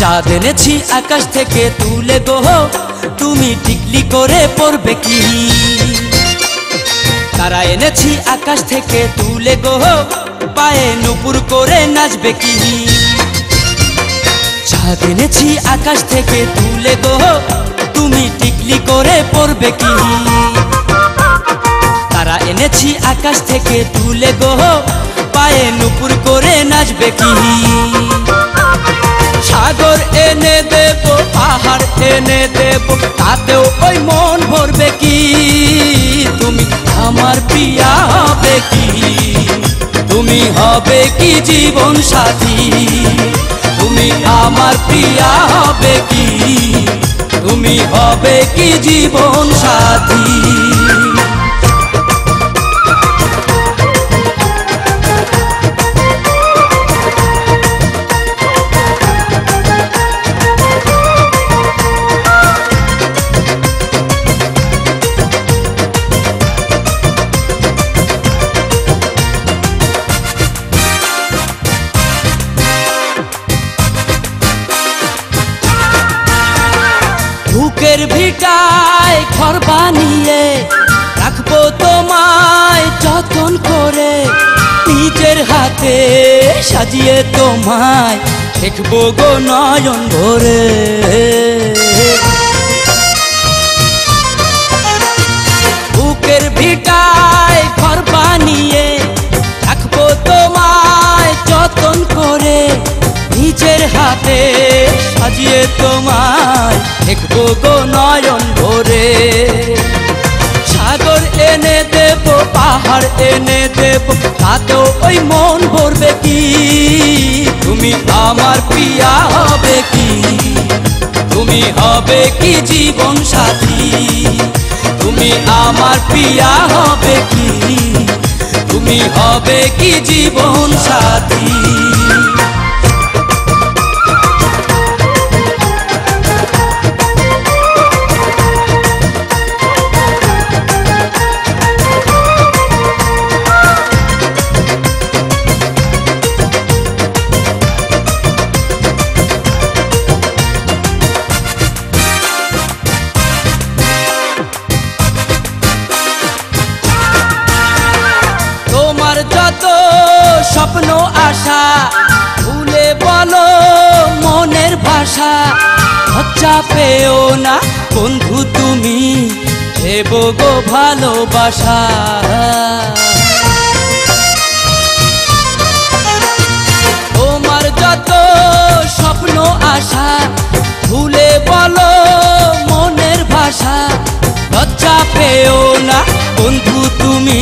চাঁদ এনেছি আকাশ থেকে তুলে গো, তুমি টিকলি করে পড়বে কি? তারা এনেছি আকাশ থেকে তুলে গো, পায়ে নুপুর করে নাচবে কি? চাঁদ এনেছি আকাশ থেকে তুলে গো, তুমি টিকলি করে পড়বে কি? তারা এনেছি আকাশ থেকে তুলে গো, পায়ে নুপুর করে নাচবে কি? সাগর এনে দেব, পাহাড় এনে দেব, তাতেও ওই মন ভরবে কি? তুমি আমার প্রিয়া হবে কি? তুমি হবে কি জীবন সাথী? তুমি আমার প্রিয়া হবে কি? তুমি হবে কি জীবন সাথী? বুকের ভিটায় ঘর বানিয়ে রাখবো তোমায় যতন করে, নিজের হাতে সাজিয়ে তোমায় দেখবো গো নয়ন ভরে। বুকের ভিটায় ঘর বানিয়ে রাখবো তোমায় যতন করে, নিজের হাতে সাজিয়ে তোমায় দেখবো গো নয়ন ভরে। সাগর এনে দেব, পাহাড় এনে দেব, তাতেও ওই মন ভরবে কি? তুমি আমার প্রিয়া হবে কি? তুমি হবে কি জীবন সাথী? তুমি আমার প্রিয়া হবে কি? তুমি হবে কি জীবন সাথী? যত স্বপ্ন আশা ভুলে বলো মনের ভাষা, লজ্জা পেও না বন্ধু তুমি দেব গো ভালোবাসা। তোমার যত স্বপ্ন আশা ভুলে বলো মনের ভাষা, লজ্জা পেও না বন্ধু তুমি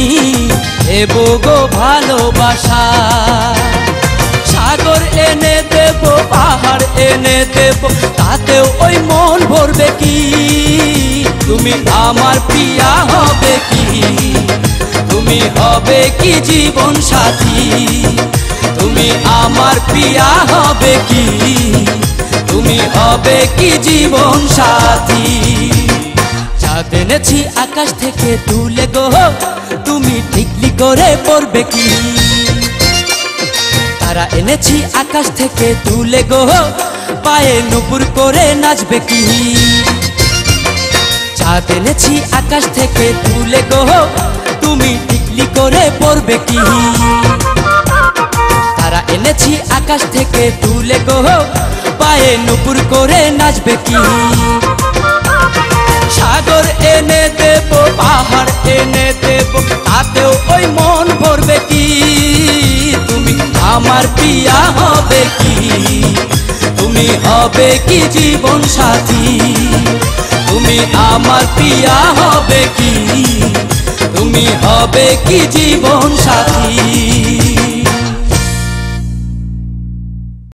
দেব গো ভালোবাসা। সাগর এনে দেব, পাহাড় এনে দেব, তাতেও ওই মন ভরবে কি? তুমি আমার প্রিয়া হবে কি? তুমি হবে কি জীবন সাথী? তুমি আমার প্রিয়া হবে কি? তুমি হবে কি জীবন সাথী? চাঁদ এনেছি আকাশ থেকে তুলে গো, তুমি টিকলি করে পড়বে কি? তারা এনেছি আকাশ থেকে তুলে গো, পায়ে নুপুর করে নাচবে কি? চাঁদ এনেছি আকাশ থেকে তুলে গো, তুমি টিকলি করে পড়বে কি? তারা এনেছি আকাশ থেকে তুলে গো, পায়ে নুপুর করে নাচবে কি? সাগর এনে দেব, পাহাড় এনে দেব, তাতেও ওই মন ভরবে কি? তুমি আমার প্রিয়া হবে কি? তুমি হবে কি জীবন সাথী? তুমি আমার প্রিয়া হবে কি? তুমি হবে কি জীবন সাথী?